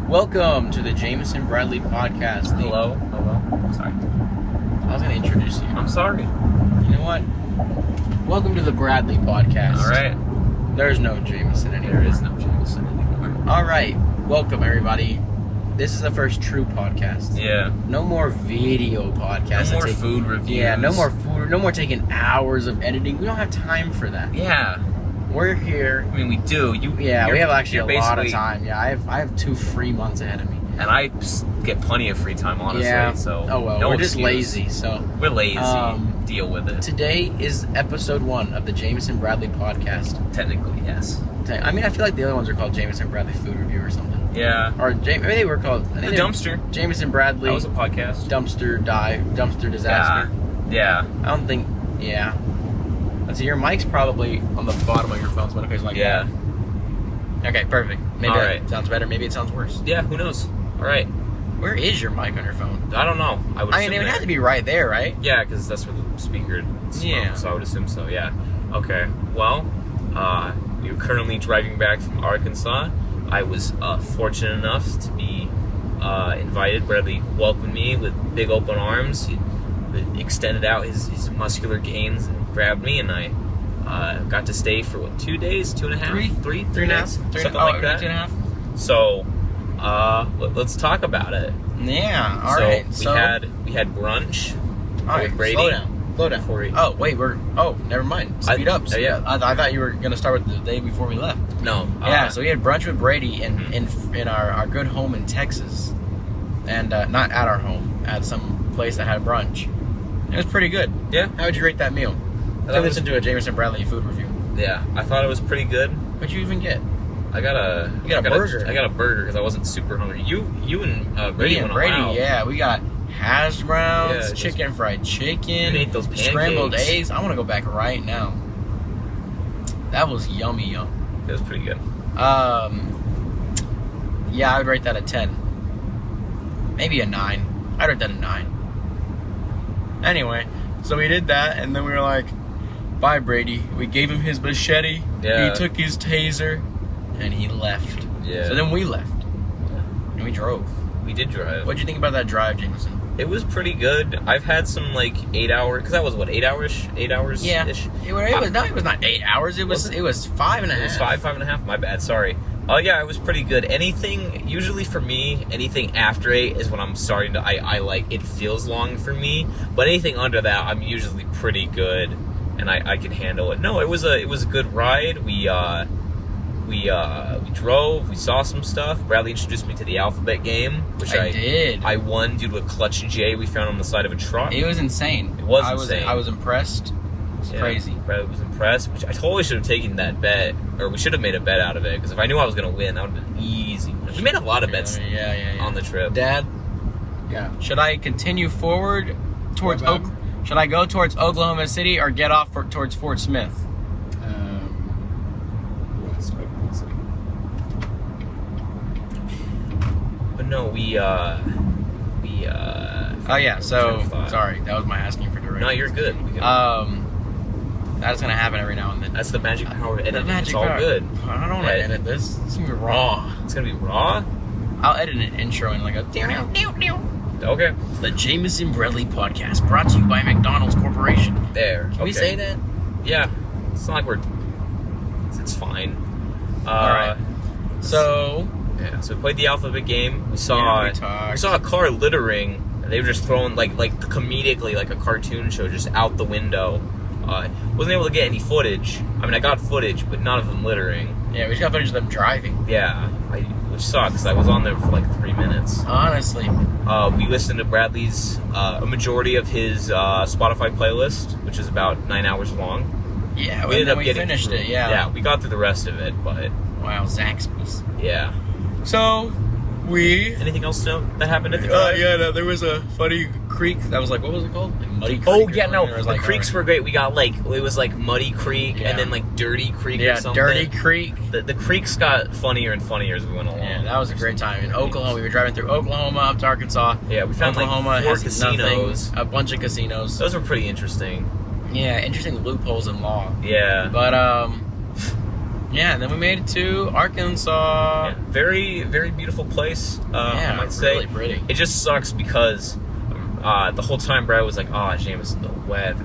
Welcome to the Jamison Bradley podcast. Hello. Sorry. Hello. Sorry. I was going to introduce you. I'm sorry. You know what? Welcome to the Bradley podcast. All right. There's no Jamison anymore. There is no Jamison anymore. All right. Welcome, everybody. This is the first true podcast. Yeah. No more video podcasts. No more food reviews. Yeah, no more food. No more taking hours of editing. We don't have time for that. Yeah. We're here. I mean, we do. We have actually a lot of basically- time. Yeah, I have 2 free months ahead of me. And I get plenty of free time, honestly. Yeah. So. Oh well. no We're just excuse. lazy. So. We're lazy. Deal with it. Today is episode 1 of the Jamison Bradley podcast. Technically, yes. I mean, I feel like the other ones are called Jamison Bradley Food Review or something. Yeah. Or maybe they were called The Dumpster. Jamison Bradley That was a podcast. Dumpster Disaster. Yeah. I don't think. Yeah. Let's see. Your mic's probably on the bottom of your phone, so it appears like Yeah. that. Okay, perfect. Maybe All that right. sounds better. Maybe it sounds worse. Yeah. Who knows? All right. Where is your mic on your phone? I don't know. I mean, it would have to be right there, right? Yeah, because that's where the speaker is from, Yeah. so I would assume so, yeah. Okay, well, we are currently driving back from Arkansas. I was fortunate enough to be invited. Bradley welcomed me with big open arms. He extended out his muscular gains and grabbed me, and I got to stay for, 2 days? 2.5? Three and a half? days? Something like that. 2.5? So, let's talk about it. Yeah, alright. So, we had brunch. All right, with Brady. slow down. Before we- Oh, wait, never mind. Speed up. yeah. I thought you were going to start with the day before we left. No. Yeah, so we had brunch with Brady in our good home in Texas. And not at our home, at some place that had brunch. It was pretty good. Yeah. How would you rate that meal? thought it Listen to a Jamison Bradley food review. Yeah, I thought it was pretty good. What'd you even get? I got a burger. I got a burger because I wasn't super hungry. You and Brady Me and went Brady, all out. yeah. We got hash browns, Yeah, chicken fried chicken, You ate those pancakes. scrambled eggs. I want to go back right now. That was yummy. It was pretty good. Yeah, I would rate that a 10. Maybe a 9. I'd rate that a 9. Anyway, so we did that, and then we were like, bye, Brady. We gave him his machete. Yeah. He took his taser, and he left. Yeah. So then we left. And we drove. We did drive. What'd you think about that drive, Jamison? It was pretty good. I've had some 8 hour, because that was 8 hours? 8 hours? Yeah. Ish? It was not 8 hours. It was 5.5. It was 5.5. My bad. Sorry. Oh yeah, it was pretty good. Usually for me, anything after 8 is when I'm starting to. I like it feels long for me. But anything under that, I'm usually pretty good, and I can handle it. No, it was a good ride. We drove. We saw some stuff. Bradley introduced me to the alphabet game, which I did. I won due to a clutch J we found on the side of a truck. It was insane. It was insane. I was impressed. It's crazy. Bradley was impressed, which I totally should have taken that bet, or we should have made a bet out of it, because if I knew I was going to win, that would have been easy. We made a lot of bets on the trip. Dad? Yeah. Should I continue forward towards Should I go towards Oklahoma City or get off towards Fort Smith? West Oklahoma City. But no, Oh yeah, so sorry, that was my asking for directions. No, you're good. That's gonna happen every now and then. That's the magic power of editing. It's all power. good. I don't want to edit this. It's gonna be raw. It's gonna be raw? I'll edit an intro and like a Okay. The Jamison Bradley podcast, brought to you by McDonald's Corporation. There. Can we say that? Yeah. It's not like it's fine. Alright. So yeah, so we played the alphabet game. We saw a car littering. And they were just throwing like comedically, like a cartoon show, just out the window. Wasn't able to get any footage. I mean, I got footage, but none of them littering. yeah, we just got footage of them driving. Yeah, which sucks. I was on there for 3 minutes. Honestly. We listened to Bradley's, a majority of his Spotify playlist, which is about 9 hours long. Yeah, We ended up getting finished through. it. Yeah. Yeah, we got through the rest of it, but Wow, Zaxby's. yeah. So Anything else to note that happened at the drive? no, there was a funny creek that was what was it called? Muddy Creek. Oh yeah, no, It was the creeks were great. We got it was Muddy Creek Yeah. and then Dirty Creek or Yeah, something. Dirty Creek. The creeks got funnier and funnier as we went along. Yeah, that was a great time. In Oklahoma, we were driving through Oklahoma up to Arkansas. Yeah, we found Oklahoma 4 has casinos. nothing, a bunch of casinos. Those were pretty interesting. Yeah, interesting loopholes in law. Yeah. But Yeah, and then we made it to Arkansas. Yeah, very, very beautiful place. Yeah, I might say. really pretty. It just sucks because the whole time Brad was like, "Oh, Jamison, the weather."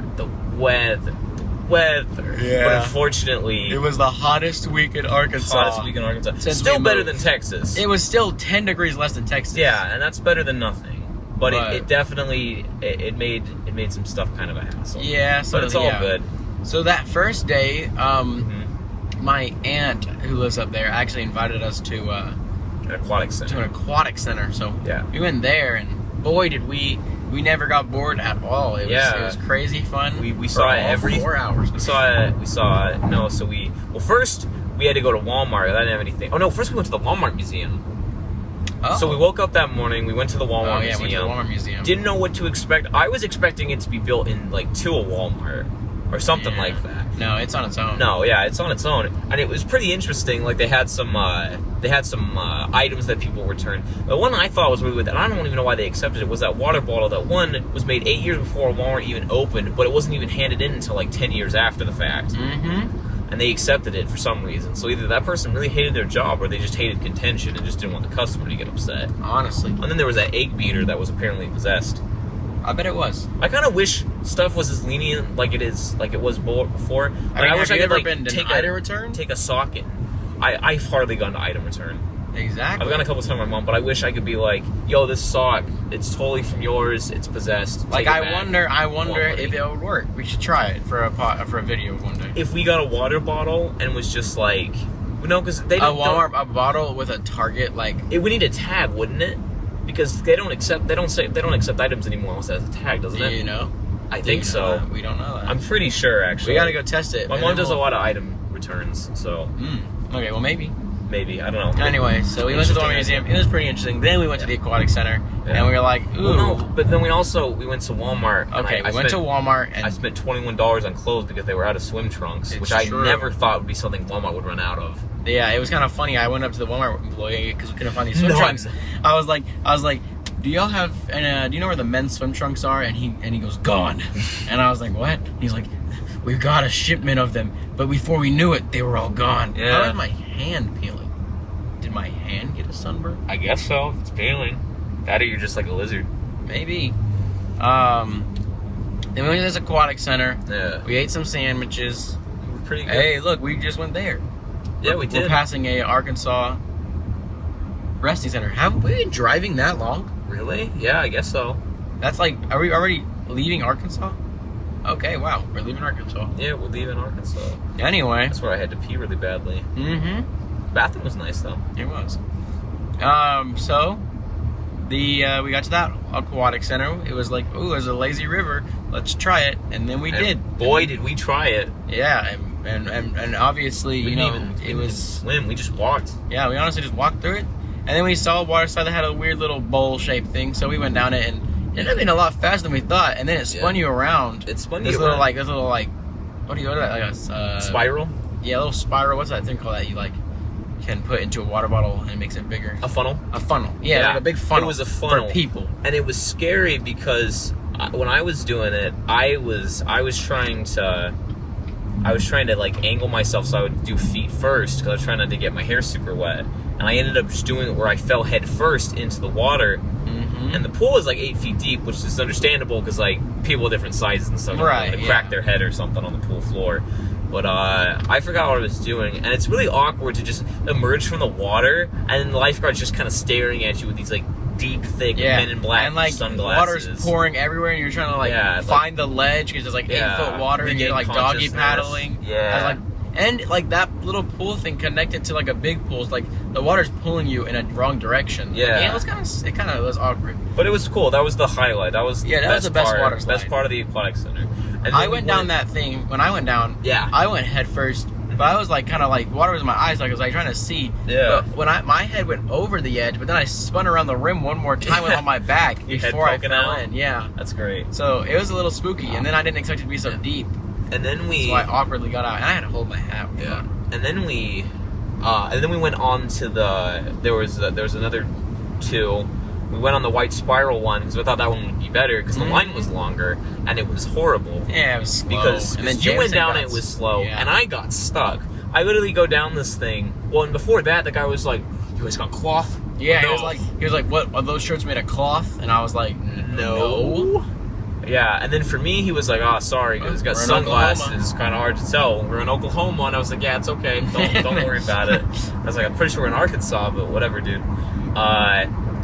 Yeah. But unfortunately, It was the hottest week in Arkansas. hottest week in Arkansas. Since Still we better moved. than Texas. It was still 10 degrees less than Texas. Yeah, and that's better than nothing. But But- it definitely it made some stuff kind of a hassle. Yeah, so But it's all yeah. good. So that first day, Mhm. my aunt who lives up there actually invited us to An aquatic center. an aquatic center. So Yeah. we went there, and boy, did we never got bored at all. It was crazy fun. We for saw all every 4 hours. We saw it. No, so first we had to go to Walmart. I didn't have anything. Oh no, first we went to the Walmart museum. Oh. So we woke up that morning. We went to the Walmart Went to the museum. Walmart museum. Didn't know what to expect. I was expecting it to be built in to a Walmart or something Yeah. like that. No, it's on its own. No, yeah, it's on its own, and it was pretty interesting. Like they had some items that people returned. The one I thought was really good, and I don't even know why they accepted it, was that water bottle. That one was made 8 years before Walmart even opened, but it wasn't even handed in until like 10 years after the fact. Mm-hmm. And they accepted it for some reason. So either that person really hated their job, or they just hated contention and just didn't want the customer to get upset. Honestly, And then there was that egg beater that was apparently possessed. I bet it was. I kind of wish stuff was as lenient like it was before. Like, I mean, wish have you could ever been denied a return? Take a socket. I've hardly gone to item return. Exactly. I've gone a couple times with my mom, but I wish I could be like, "Yo, this sock, it's totally from yours. It's possessed." Like Take it I back. wonder Want if money. it would work. We should try it for a video one day. If we got a water bottle and was just like, because they A don't. Walmart a bottle with a Target like. It would need a tag, wouldn't it? Because they don't accept items anymore unless it has a tag, doesn't Do it? you know? I Do think you know so. that? We don't know that. I'm pretty sure actually. We gotta go test it. My and mom then does a we'll- lot of item returns, so Okay, well maybe. maybe I don't know. Anyway, so we went to the Walmart Interesting museum. It was pretty interesting. Then we went to the aquatic center, Yeah. and we were like, ooh. Well, no, but then we went to Walmart. And Okay, I we went to spent- Walmart, and I spent $21 on clothes because they were out of swim trunks, It's which I true. never thought would be something Walmart would run out of. yeah, it was kind of funny. I went up to the Walmart employee because we couldn't find these swim None. trunks. I was like, do y'all have? And do you know where the men's swim trunks are? And he goes, gone. And I was like, what? He's like, we've got a shipment of them, but before we knew it, they were all gone. Yeah. How is my hand peeling? Did my hand get a sunburn? I guess so. It's peeling. That or you're just like a lizard. Maybe. Then we went to this aquatic center. Yeah. We ate some sandwiches. Pretty good. Hey, look, we just went there. Yeah, we did. We're passing a Arkansas resting center. Have we been driving that long? Really? Yeah, I guess so. That's like, are we already leaving Arkansas? Okay, wow, we're leaving Arkansas. Yeah, we're leaving Arkansas. Anyway. That's where I had to pee really badly. Mm-hmm. Bathroom was nice though. It was. So we got to that aquatic center. It was like, ooh, there's a lazy river. Let's try it, and then we And did. Boy, did we try it. Yeah, and obviously, We you didn't know, even it was. swim. We just walked. Yeah, we honestly just walked through it, and then we saw a water slide that had a weird little bowl-shaped thing. So we went down it, and it ended up being a lot faster than we thought. And then it spun you around. It spun This you little around. this little what do you call that? Like a Spiral. Yeah, a little spiral. What's that thing called that you can put into a water bottle and it makes it bigger? A funnel. A funnel. Yeah, like a big funnel. It was a funnel for people. and it was scary because when I was doing it, I was trying to like angle myself so I would do feet first because I was trying not to get my hair super wet, and I ended up just doing it where I fell head first into the water. Mm-hmm. And the pool is like 8 feet deep, which is understandable because like people of different sizes and stuff, Right, they crack yeah. their head or something on the pool floor. But I forgot what I was doing, and it's really awkward to just emerge from the water and then the lifeguard's just kind of staring at you with these like deep, thick Men in Black and like sunglasses. water's pouring everywhere, and you're trying to Yeah, find the ledge because there's like 8-foot water, and you're like doggy Regain paddling. consciousness. Yeah. And like that little pool thing connected to like a big pool. It's like the water's pulling you in a wrong direction. Yeah. Like, it kind of was awkward. But it was cool. That was the highlight. That was Yeah, that was the best part, water slide. Best part of the aquatic center. And then I we went down that thing. When I went down, Yeah. I went head first. But I was like kind of like water was in my eyes, like I was like trying to see. Yeah. But when my head went over the edge, but then I spun around the rim one more time Yeah. on my back Your head before I poking fell out? in. Yeah. That's great. So it was a little spooky, and then I didn't expect it to be so deep. And then we So I awkwardly got out, and I had to hold my hat. Yeah. And then we went on to there was another two. We went on the white spiral one because I thought that one would be better because the line was longer and it was horrible. Yeah, it was slow. Because and then you went Jamison down got and it was slow, yeah. and I got stuck. I literally go down this thing. Well, and before that, the guy was like, "You guys got cloth?" Yeah, No. he was like, what, are those shirts made of cloth? And I was like, no. Yeah, and then for me, he was like, "Oh, sorry, because it's got We're in sunglasses. Oklahoma. It's kind of hard to tell. We're in Oklahoma," and I was like, "Yeah, it's okay. Don't worry about it." I was like, "I'm pretty sure we're in Arkansas, but whatever, dude."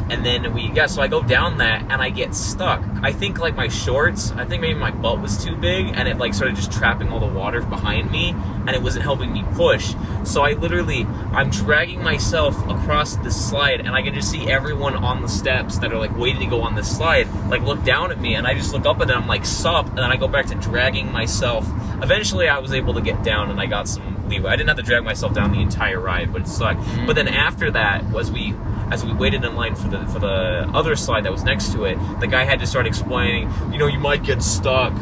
And then so I go down that, and I get stuck. I think like my shorts, I think maybe my butt was too big, and it like started just trapping all the water behind me, and it wasn't helping me push. So I'm dragging myself across this slide, and I can just see everyone on the steps that are like waiting to go on this slide, like look down at me, and I just look up, and then I'm like, sup, and then I go back to dragging myself. Eventually, I was able to get down, and I got some leeway. I didn't have to drag myself down the entire ride, but it sucked. But then after that, as we waited in line for the other slide that was next to it, the guy had to start explaining, you might get stuck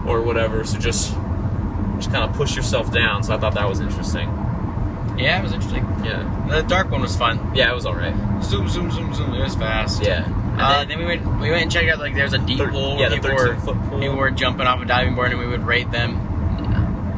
or whatever, so just kind of push yourself down. So I thought that was interesting. Yeah, it was interesting. Yeah. The dark one was fun. Yeah, it was all right. Zoom, zoom, zoom, zoom. It was fast. Yeah. And then we went and checked out, like, there's a deep pool. Yeah, where the 13-foot pool. People were jumping off a diving board, and we would rate them.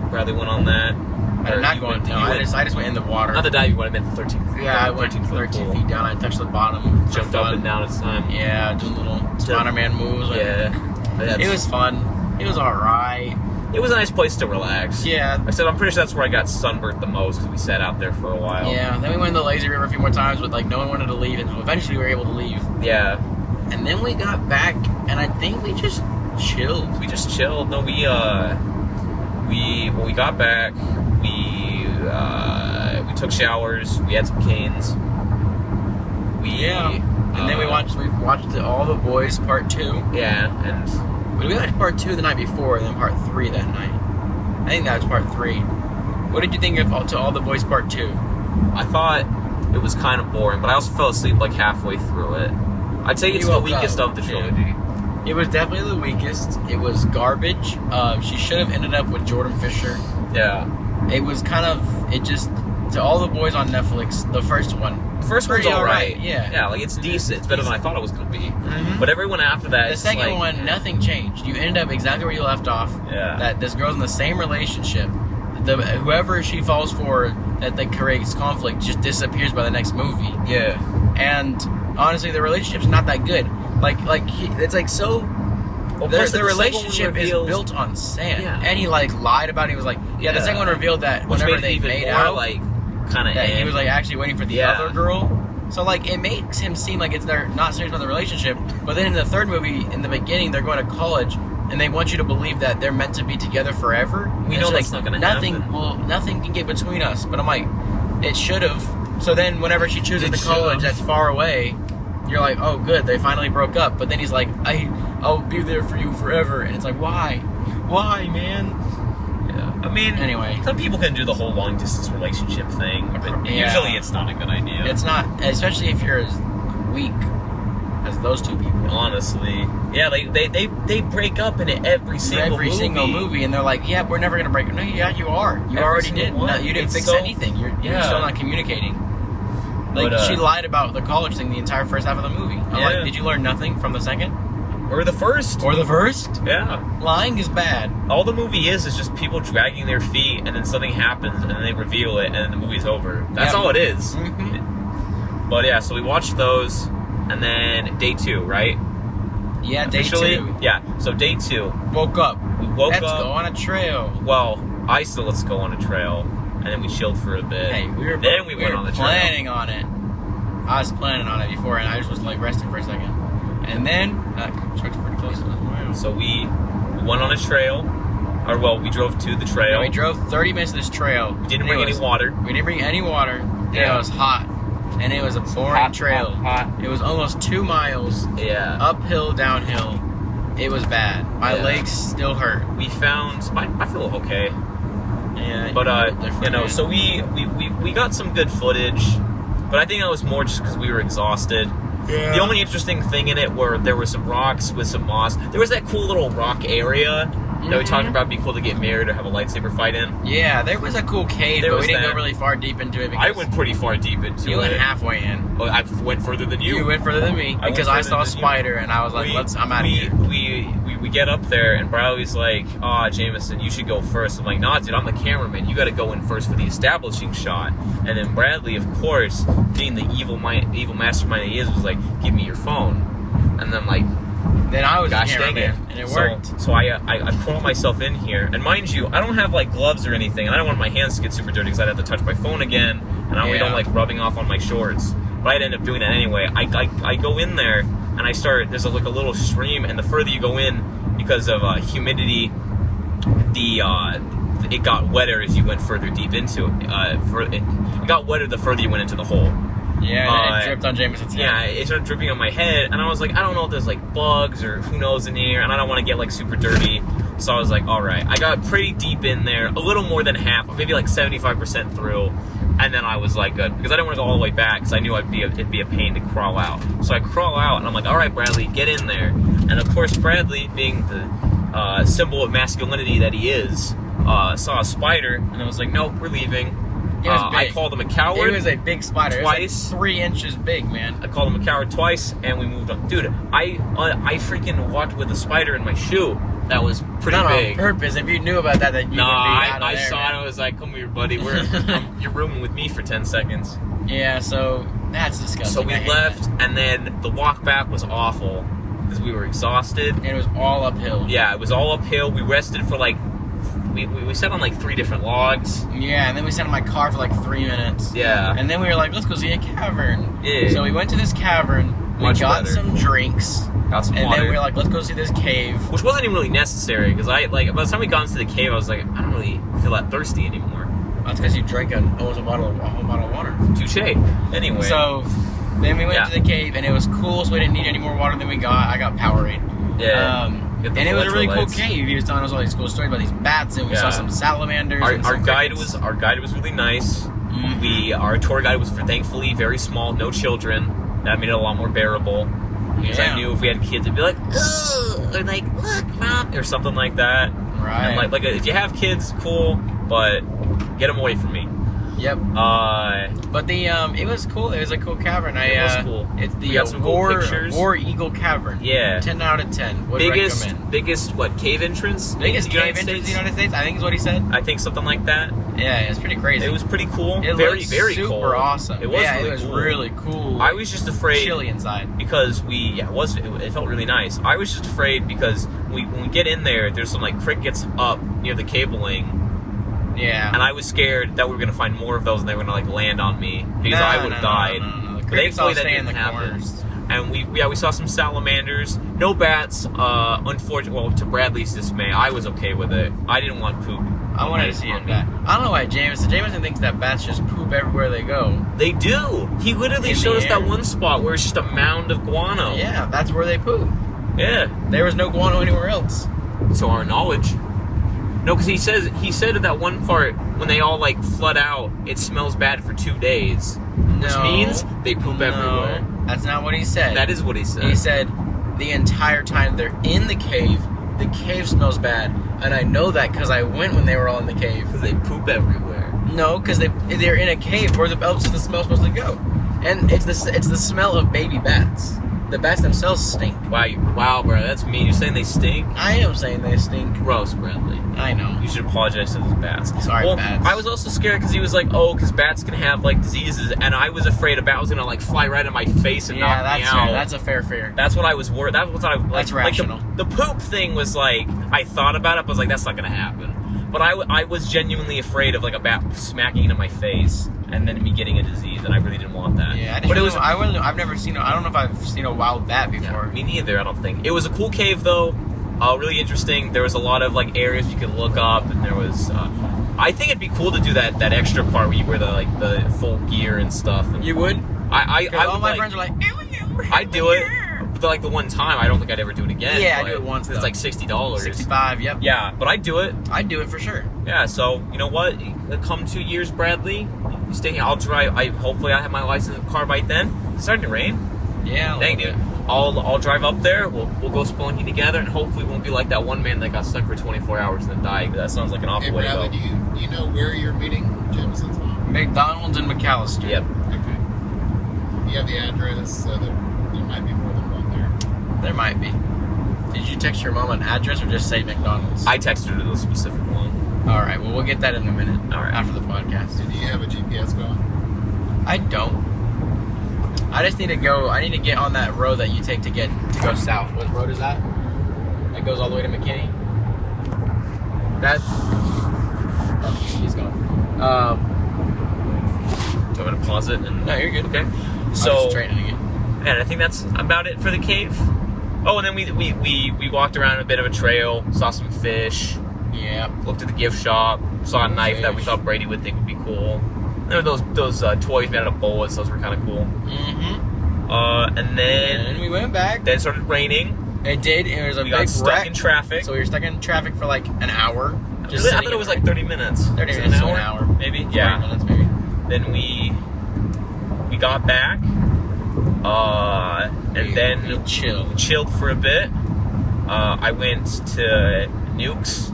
Bradley went on that. I did not go in. No, I just went in the water. Not the diving board, I meant the 13 feet. Yeah, I went 13 feet down. I touched the bottom. Jumped up and down at the time. Yeah, doing little Spider-Man moves. Yeah. It was fun. It was alright. It was a nice place to relax. Yeah. I said I'm pretty sure that's where I got sunburnt the most, because we sat out there for a while. Yeah, then we went in the lazy river a few more times, but like no one wanted to leave, and eventually we were able to leave. Yeah. And then we got back, and I think we just chilled. We just chilled. No, when we got back, we took showers. We had some canes. And then we watched All the Boys Part 2. Yeah, and We watched Part 2 the night before, and then Part 3 that night. I think that was Part 3. What did you think of To All the Boys Part 2? I thought it was kind of boring, but I also fell asleep like halfway through it. I'd say it's the weakest of the trilogy. It was definitely the weakest. It was garbage. She should have ended up with Jordan Fisher. Yeah. It was To All the Boys on Netflix, the first one. The first one's alright. Yeah. Yeah, like it's decent. It's better than I thought it was going to be. Mm-hmm. But everyone after that, The second one, nothing changed. You end up exactly where you left off. Yeah. That this girl's in the same relationship. Whoever she falls for that creates conflict just disappears by the next movie. Yeah. And honestly, the relationship's not that good. It's like so. Well, The relationship is built on sand, and he lied about it. He was like, the second one revealed that whenever they made out, that he was actually waiting for the other girl. So it makes him seem like they're not serious about the relationship. But then in the third movie, in the beginning, they're going to college, and they want you to believe that they're meant to be together forever. We know that's not going to happen. Nothing can get between us. But I'm like, it should have. So then, whenever she chooses the college that's far away, you're like, oh, good, they finally broke up. But then he's like, I'll be there for you forever. And it's like, why? Why, man? Yeah. I mean, anyway. Some people can do the whole long-distance relationship thing, but usually it's not a good idea. It's not, especially if you're as weak as those two people. Honestly. Yeah, they break up in every single movie. And they're like, yeah, we're never going to break up. No, yeah, you are. You already did. No, you didn't fix anything. You're still not communicating. She lied about the college thing the entire first half of the movie. I'm like, did you learn nothing from the second? Or the first. Yeah. Lying is bad. All the movie is just people dragging their feet, and then something happens, and then they reveal it, and then the movie's over. That's all it is. Mm-hmm. But yeah, so we watched those, and then day 2, right? Yeah, officially, day 2. Yeah, so day 2. Woke up. We woke up. Let's go on a trail. Well, I said let's go on a trail, and then we chilled for a bit. Hey, we went on the trail. Planning on it. I was planning on it before, and I just was resting for a second. And then, truck's pretty close to us. Wow. So we went on a trail. We drove to the trail. Yeah, we drove 30 minutes to this trail. We didn't bring any water. We didn't bring any water. Yeah. It was hot. And it was a boring trail. Hot. It was almost 2 miles. Yeah. Uphill, downhill. It was bad. My legs still hurt. We found... I feel okay. Yeah. But, so we got some good footage. But I think that was more just because we were exhausted. Yeah. The only interesting thing in it were there were some rocks with some moss. There was that cool little rock area that we talked about. It'd be cool to get married or have a lightsaber fight in. Yeah, there was a cool cave, There but was we didn't that. go really far deep into it. I went pretty far deep into it. You went halfway in. Well, I went further than you. You went further than me I because went I further saw a than you. spider and I was like, I'm out of here. We get up there and Bradley's like, Jamison, you should go first. I'm like, nah, dude, I'm the cameraman. You got to go in first for the establishing shot. And then Bradley, of course, being the evil mastermind he is, was like, give me your phone. And then like, Then I was gosh the dang cameraman, it. and it worked. So I crawl myself in here. And mind you, I don't have like gloves or anything. And I don't want my hands to get super dirty because I'd have to touch my phone again. And I really don't like rubbing off on my shorts. But I'd end up doing that anyway. I go in there and I start, there's like a little stream. And the further you go in, because of humidity, it got wetter as you went further deep into it. It got wetter the further you went into the hole. Yeah, and it dripped on Jamison's head. Yeah, it started dripping on my head, and I was like, I don't know if there's like bugs or who knows in here, and I don't want to get like super dirty. So I was like, all right. I got pretty deep in there, a little more than half, maybe like 75% through, and then I was like, good, because I didn't want to go all the way back, because I knew it'd be a pain to crawl out. So I crawl out, and I'm like, all right, Bradley, get in there. And of course, Bradley, being the symbol of masculinity that he is, saw a spider, and I was like, nope, we're leaving. It was big. I called him a coward. It was a big spider. Twice. It was like 3 inches big, man. I called him a coward twice, and we moved on. Dude, I freaking walked with a spider in my shoe. That was pretty Not big. on purpose. If you knew about that, then you would be out of I there, saw man. it. I was like, come here, buddy. You're rooming with me for 10 seconds. Yeah, so that's disgusting. So we I hate left, that. and then the walk back was awful because we were exhausted. And it was all uphill. Yeah, it was all uphill. We rested for like, we sat on like 3 different logs. Yeah, and then we sat in my car for like 3 minutes. Yeah. And then we were like, let's go see a cavern. Yeah. So we went to this cavern. We Much got better. some drinks. Got some And water. then we were like, let's go see this cave. Which wasn't even really necessary because by the time we got into the cave, I was like, I don't really feel that thirsty anymore. That's because you drank a whole bottle of water. Touche. Anyway. So then we went to the cave, and it was cool, so we didn't need any more water than we got. I got Powerade. Yeah. Get the And it was a really cool electrolytes. cave. He was telling us all these cool stories about these bats, and we saw some salamanders. and Our some guide crickets. was really nice. Mhm. Our tour guide was thankfully very small, no children. That made it a lot more bearable. Because I knew if we had kids, it'd be like, ugh, or like, look, mom, or something like that. Right. And like if you have kids, cool, but get them away from me. Yep. But it was cool. It was a cool cavern. It was cool. It's We the got some cool pictures. War Eagle Cavern. Yeah. 10 out of 10. Would recommend. Biggest cave entrance? Biggest in the cave United entrance in States? the United States. I think is what he said. I think something like that. Yeah, it's pretty crazy. It was pretty cool. It very, looked very super cool. awesome. It was yeah, really it was cool. really cool. I was just afraid chilly inside. because it felt really nice. I was just afraid because when we get in there, there's some like crickets up near the cabling. Yeah. And I was scared that we were gonna find more of those and they were gonna like land on me because I would have died. No. The But crickets all thankfully that stay in didn't the happen. corners. And we saw some salamanders, no bats. Unfortunately, well, to Bradley's dismay, I was okay with it. I didn't want poop. I wanted to see it back. I don't know why Jamison thinks that bats just poop everywhere they go. They do. He literally In the showed us that air? one spot where it's just a mound of guano. Yeah, that's where they poop. Yeah. There was no guano anywhere else. To our knowledge. No, because he said at that one part when they all like flood out, it smells bad for 2 days, which No. means they poop everywhere. That's not what he said. That is what he said. He said the entire time they're in the cave smells bad, and I know that because I went when they were all in the cave. Because they poop everywhere. No, because they're in a cave where else is the smell supposed to go? And it's the smell of baby bats. The bats themselves stink. Wow, bro, that's mean. You're saying they stink? I am saying they stink. Gross, Bradley. I know. You should apologize to those bats. Sorry, well, bats. I was also scared because he was like, oh, because bats can have like diseases, and I was afraid a bat was gonna like fly right in my face and knock me that's out. fair. That's a fair fear. That's what I was worried. That's what I like. That's rational. Like the poop thing was like, I thought about it, but I was like, that's not gonna happen. But I was genuinely afraid of like a bat smacking into my face and then me getting a disease, and I really didn't want that. Yeah, but it was. I've never seen. I don't know if I've seen a wild bat before. Me neither. I don't think it was a cool cave though. Really interesting. There was a lot of like areas you could look up, and there was. I think it'd be cool to do that extra part where you wear the full gear and stuff. And You would? I All would my like, friends are like, I'd do it. But like the one time, I don't think I'd ever do it again. Yeah, I but do it once, It's though. like $60. 65. Yep. Yeah, but I'd do it. I'd do it for sure. Yeah, so you know what? Come 2 years, Bradley. You stay here. I'll drive. Hopefully I have my license in the car by then. It's starting to rain. Yeah. Dang, dude. I'll drive up there. We'll go spelunking together, and hopefully we won't be like that one man that got stuck for 24 hours and then died. That sounds like an awful way to go. Do you know where you're meeting Jamison's mom? McDonald's in McAllister. Yep. Okay. You have the address, so there might be more than one there. There might be. Did you text your mom an address or just say McDonald's? I texted her the specific one. All right. Well, we'll get that in a minute. All right. After the podcast. Do you have a GPS going? I don't. I just need to go. I need to get on that road that you take to go south. What road is that? That goes all the way to McKinney. That's. Oh, he's gone. So I'm gonna pause it and. No, you're good. Okay. I'm So. just straightening it. And I think that's about it for the cave. Oh, and then we walked around a bit of a trail, saw some fish, Yeah. looked at the gift shop, saw a knife that we Fish. thought Brady would think would be cool. There were those toys made out of bullets; those were kind of cool. Mm-hmm. And then And we went back. it started raining. It did. It was a We big got stuck wreck. in traffic. So we were stuck in traffic for like an hour. Just I sitting thought it was in like 30 minutes. 30 Was it minutes to an hour. maybe. 40 Yeah. minutes maybe. Then we got back, and then we chilled. chilled for a bit. I went to Nuke's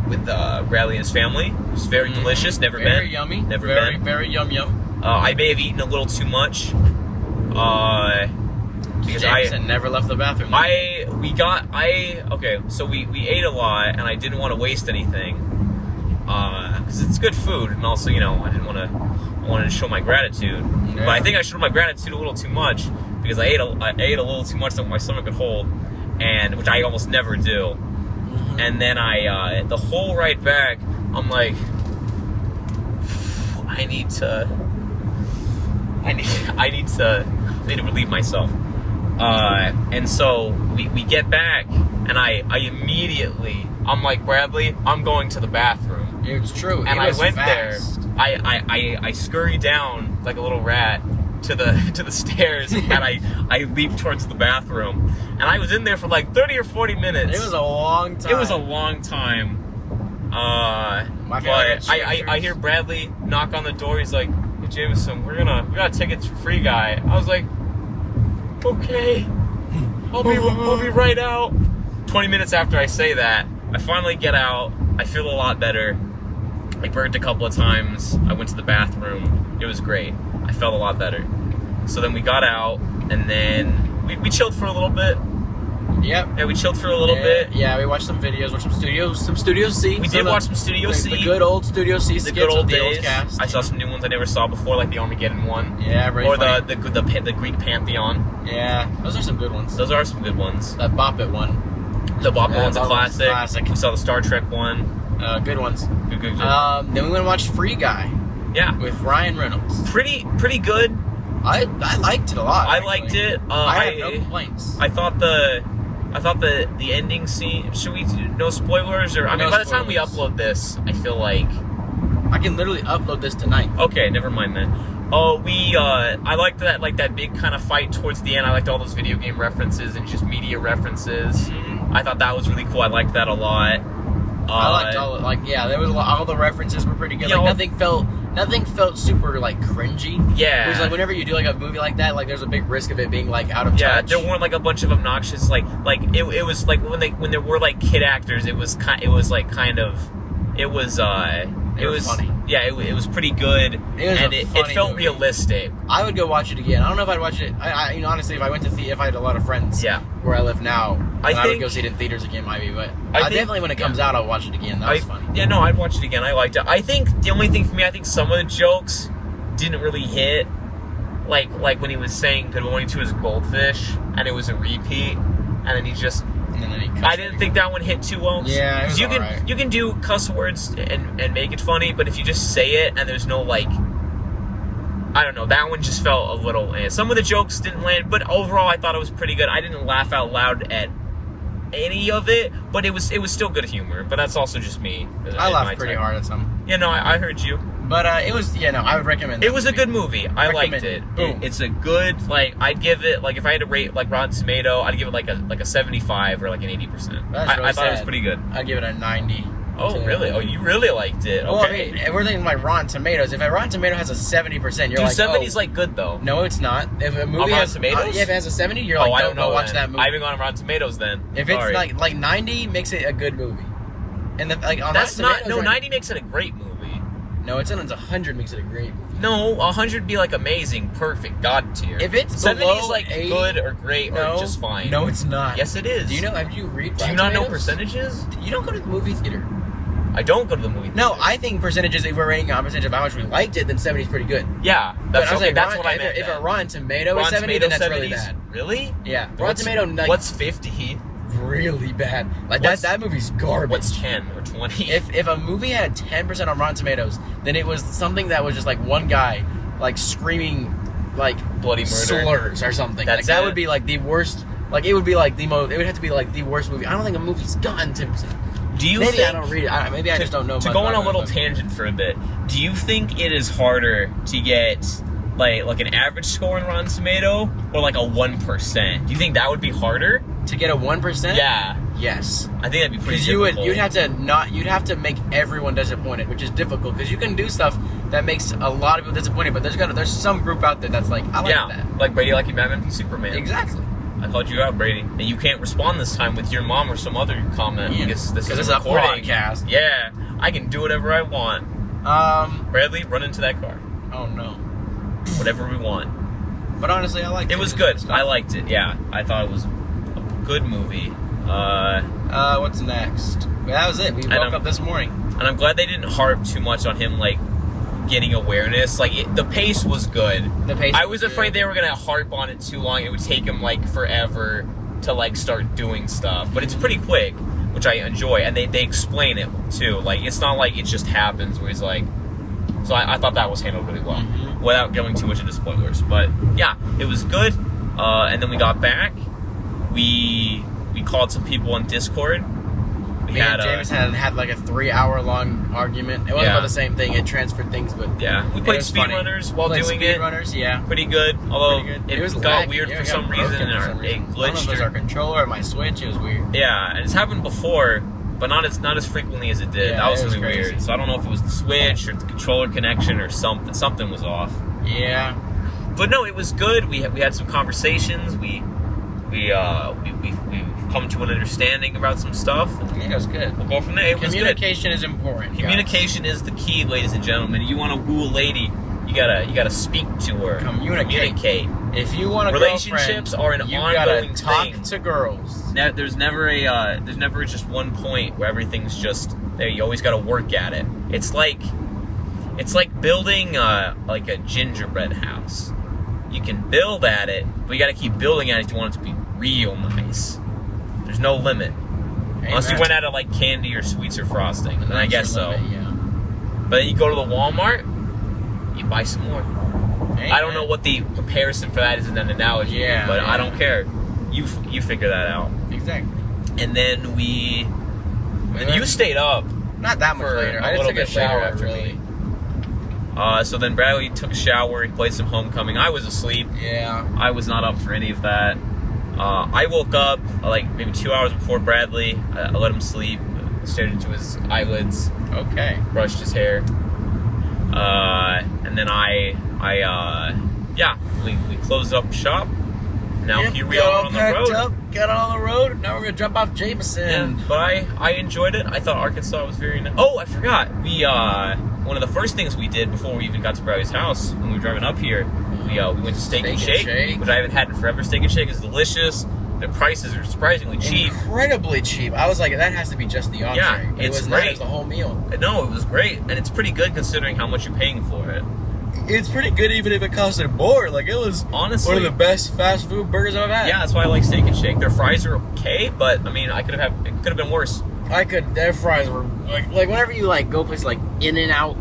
with Bradley and his family. It was very delicious. Never Very been. yummy. Never very, been. Very yum yum. I may have eaten a little too much. Because Jamison never left the bathroom. So we ate a lot, and I didn't want to waste anything. Because it's good food, and also, I wanted to show my gratitude. Yeah. But I think I showed my gratitude a little too much, because I ate a little too much than my stomach could hold, and which I almost never do. Mm-hmm. And then the whole ride back, I'm like, I need to relieve myself. And so we get back, and I immediately, I'm like, Bradley, I'm going to the bathroom. It's true. And It was I went fast. there. I scurried down like a little rat to the stairs, and I leaped towards the bathroom. And I was in there for like 30 or 40 minutes. It was a long time. It was a long time. My But I hear Bradley knock on the door. He's like, "Hey, Jamison, we got tickets for free guy." I was like, "Okay, I'll be right out." 20 minutes after I say that, I finally get out. I feel a lot better. I burped a couple of times. I went to the bathroom. It was great. I felt a lot better. So then we got out, and then we chilled for a little bit. Yep. Yeah, we chilled for a little bit. Yeah, we watched some videos, watched some Studio C. We did watch some Studio C. The good old Studio C The skits good old with the days. old cast. I saw some new ones I never saw before, like the Armageddon one. Yeah, really Or funny. the Greek Pantheon. Yeah, those are some good ones. Those are some good ones. That Bop It one. The Bop Yeah, one's a that one's classic. classic. We saw the Star Trek one. Good ones. Good. Then we went and watched Free Guy Yeah. with Ryan Reynolds. Pretty good. I liked it a lot. I actually. liked it. I have no complaints. I thought the ending scene. Should we do no spoilers? Or I mean, No by the time we spoilers. upload this, I feel like I can literally upload this tonight. okay. Never mind then. Oh, I liked that big kind of fight towards the end. I liked all those video game references and just media references. Mm-hmm. I thought that was really cool. I liked that a lot. I liked there was all the references were pretty good. Yeah, Like nothing felt super like cringy. Yeah. It was like whenever you do like a movie like that, like there's a big risk of it being like out of Yeah, touch. there weren't like a bunch of obnoxious it was like when there were like kid actors, it was funny. Yeah, it was pretty good, and it felt movie. realistic. I would go watch it again. I don't know if I'd watch it. Honestly, if I went to if I had a lot of friends, Yeah. where I live now, I I would think- go see it in theaters again, maybe. But I think- definitely when it comes out, I'll watch it again. That was funny. Yeah, no, I'd watch it again. I liked it. I think the only thing for me, I think some of the jokes didn't really hit. Like when he was saying good morning to his goldfish, and it was a repeat, and then he just. And then he cuts I didn't think that one hit too well. Yeah, it was you can alright. you can do cuss words and make it funny, but if you just say it and there's no I don't know, that one just felt a little. Some of the jokes didn't land, but overall I thought it was pretty good. I didn't laugh out loud at any of it, but it was still good humor. But that's also just me. I laughed pretty hard at some. Yeah, no, I heard you. But it was I would recommend. It was a good movie. I liked Recommend it. it. Boom. It's a good I'd give it if I had to rate Rotten Tomato, I'd give it like a 75 or like an 80%. That's really I thought it was sad. pretty good. I'd give it a 90. Oh, really? Oh, you really liked it. Well, I Okay. mean, we're thinking like Rotten Tomatoes. If a Rotten Tomato has a 70%, you're Dude, like, 70's oh, like good though. no, it's not. If a movie Rotten has Tomatoes? yeah, if it has a 70, you're Oh, like, I don't know. go watch then. that movie. I haven't gone on Rotten Tomatoes then. If it's Sorry. like 90, makes it a good movie. And like on That's Rotten not. Tomatoes, No, right- 90 makes it a great movie. No, it's 100 makes it a great movie. No, 100 be like amazing, perfect, God tier. If it's 70 is below like 80, good or great No, or just fine. No, it's not. Yes, it is. Do you know? Have you read? Do you Rotten not know Tomatoes? percentages? You don't go to the movie theater. I don't go to the movie theater. No, I think percentages. If we're rating on percentage of how much we liked it, then 70 is pretty good. Yeah, But that's I was okay. like, That's what I meant. If a then. Rotten Tomato is Rotten 70, Tomato then that's really 70s? bad. Really? Yeah, Rotten What's- Tomato. Like, What's 50? really bad? Like What's- that movie's garbage. What's 10 or 20? If a movie had 10% on Rotten Tomatoes, then it was something that was just like one guy like screaming like Bloody murder. slurs or something. That's like that it. would be like the worst. Like it would be like the most. It would have to be like the worst movie. I don't think a movie's gotten 10%. Do you Maybe think, I don't read it. Maybe I just don't know. To much go on about a little it. tangent for a bit, do you think it is harder to get like an average score on Rotten Tomato or like a 1%? Do you think that would be harder? To get a 1%. Yeah, Yes. I think that'd be pretty Because difficult. you'd have to make everyone disappointed, which is difficult because you can do stuff that makes a lot of people disappointed, but there's some group out there that's like, I like that. like Brady, like Batman v Superman. Exactly. I called you out, Brady, and you can't respond this time with your mom or some other comment Yeah. because this 'Cause is it's a a recording. podcast. Yeah, I can do whatever I want. Bradley, run into that car. Oh no. Whatever we want. But honestly, I liked it. It was good. I liked it. Yeah, I thought it was a good movie. What's next? Well, that was it. We I woke know. up this morning. And I'm glad they didn't harp too much on him, like, getting awareness. Like, the pace was good. The pace I was was afraid good. they were going to harp on it too long. It would take him, like, forever to, like, start doing stuff. But it's pretty quick, which I enjoy. And they explain it, too. Like, it's not like it just happens where he's like... So I thought that was handled really well. Mhm. Without going too much into spoilers. But, yeah, it was good. And then we got back. We called some people on Discord. Me and Jamison had like a 3-hour long argument. It wasn't Yeah. about the same thing. It transferred things, but Yeah, we it played was funny. speedrunners while Played doing it. Speedrunners, yeah. Pretty good, although Pretty good. it was got laggy. weird It for got some broken reason, for or some it reason. I don't know if it was glitched. our controller or my Switch. It was weird. Yeah, and it's happened before, but not as frequently as it did. Yeah, That was it was really crazy. weird. So I don't know if it was the Switch or the controller connection or something. Something was off. Yeah. But no, it was good. We had some conversations. We've come to an understanding about some stuff. Yeah, it was good. We'll go from there. It was good. Communication is important. guys. Communication is the key, ladies and gentlemen. You want to woo a lady, you gotta speak to her. Communicate. If you want a Relationships girlfriend, are an you ongoing gotta talk thing. to girls. There's never just one point where everything's just there. You always got to work at it. It's like building like a gingerbread house. You can build at it, but you got to keep building at it if you want it to be real nice. There's no limit. Unless you Amen. went out of like candy or sweets or frosting, and I guess so. Yeah. But then you go to the Walmart, you buy some more. Amen. I don't know what the comparison for that is in an analogy, Yeah, but I yeah. don't care. You figure that out. Exactly. And then you stayed up Not that much for later. a I little just took bit a shower later after really. me. So then Bradley took a shower. He played some Homecoming. I was asleep. Yeah. I was not up for any of that. I woke up like maybe 2 hours before Bradley. I let him sleep. Stared into his eyelids. Okay. Brushed his hair. And then we closed up shop. Now here we are on the road. Got on the road. Now we're gonna jump off Jamison. Yeah, but I enjoyed it. I thought Arkansas was very nice. Oh, I forgot. We one of the first things we did before we even got to Bradley's house when we were driving up here, we went to Steak and Shake, which I haven't had in forever. Steak and Shake is delicious. The prices are surprisingly cheap. Incredibly cheap. I was like, that has to be just the entree. Yeah, But it it's was great. not. It was the whole meal. No, it was great, and it's pretty good considering how much you're paying for it. It's pretty good even if it costed more. Like, it was Honestly, one of the best fast food burgers I've had. yeah, that's why I like Steak and Shake. Their fries are okay, but I mean, it could have been worse. Their fries were like whenever you like go places like In and Out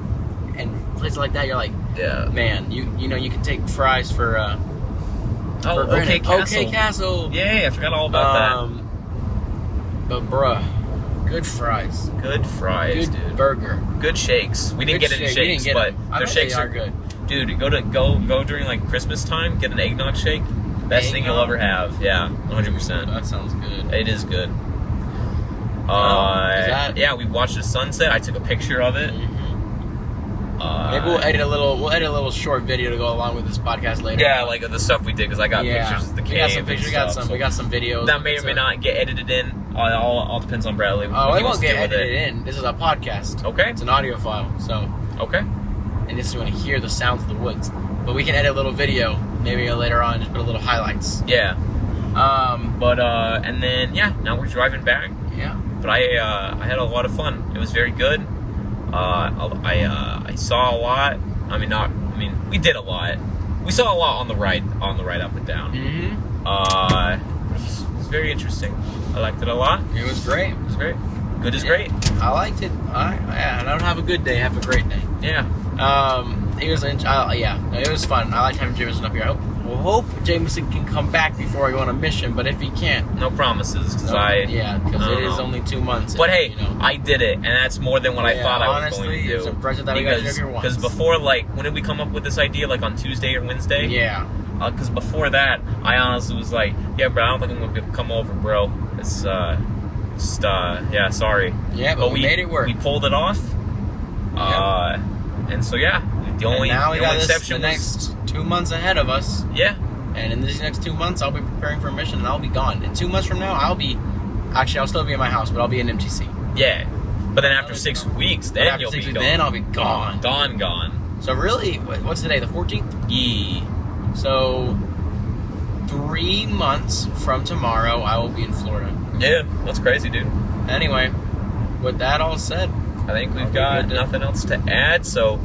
and places like that, you're like, Yeah. man, you know you can take fries for Oh, granted. okay, Castle. OK Castle. Yeah, I forgot all about But bruh, good fries. that. Good fries, Good dude. burger. Good shakes. We didn't Good get any shake. We shakes, didn't get but them. I their bet shakes they are good. Dude, go during like Christmas time, get an eggnog shake. Best thing you'll Eggnog? ever have. Yeah, 100%. That sounds good. It is good. Yeah, we watched the sunset. I took a picture of it. Maybe we'll edit a little short video to go along with this podcast later. Yeah, like the stuff we did, because I got pictures of the cave. We got some pictures. We got some videos. That may or may not get edited in. All depends on Bradley. Oh, it won't get edited in. This is a podcast. Okay. It's an audio file, so. Okay. And just want to hear the sounds of the woods. But we can edit a little video, maybe later on, just put a little highlights. Yeah. And then, now we're driving back. Yeah. But I had a lot of fun. It was very good. I saw a lot. We did a lot. We saw a lot on the ride up and down. Mm-hmm. It was very interesting. I liked it a lot. It was great. It was great. Good is great. I liked it. I don't have a good day. Have a great day. Yeah. It was fun. I liked having Jamison up here. I hope Jamison can come back before I go on a mission, but if he can't, no promises, because it is only 2 months. But hey, I did it, and that's more than what I thought I was going to do. It's impressive that we got you here once. Because before, when did we come up with this idea? On Tuesday or Wednesday? Yeah. Because before that, I honestly was like, yeah, bro, I don't think I'm going to come over, bro. It's, sorry. Yeah, but we made it work. We pulled it off. And so, the only exception the next 2 months ahead of us. Yeah. And in these next 2 months, I'll be preparing for a mission, and I'll be gone. In 2 months from now, I'll still be in my house, but I'll be in MTC. Yeah. But then after 6 weeks, then you'll be gone. Then I'll be gone. Gone. So really, what's today, the 14th? Yeah. So 3 months from tomorrow, I will be in Florida. Yeah, that's crazy, dude. Anyway, with that all said, I think we've got nothing else to add, so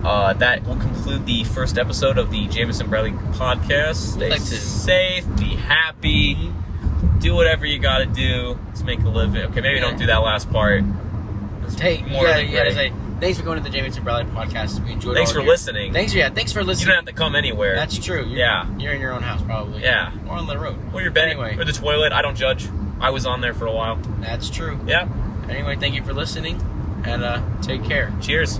that will conclude the first episode of the Jamison Bradley podcast. Stay safe, be happy, do whatever you gotta do. Let's make a living. Okay, maybe don't do that last part. Hey, you gotta say, thanks for going to the Jamison Bradley podcast. We enjoyed it. Thanks for listening. Thanks for listening. You don't have to come anywhere. That's true. You're in your own house, probably. Yeah. Or on the road. Or your bed. Anyway. Or the toilet. I don't judge. I was on there for a while. That's true. Yeah. Anyway, thank you for listening, and take care. Cheers.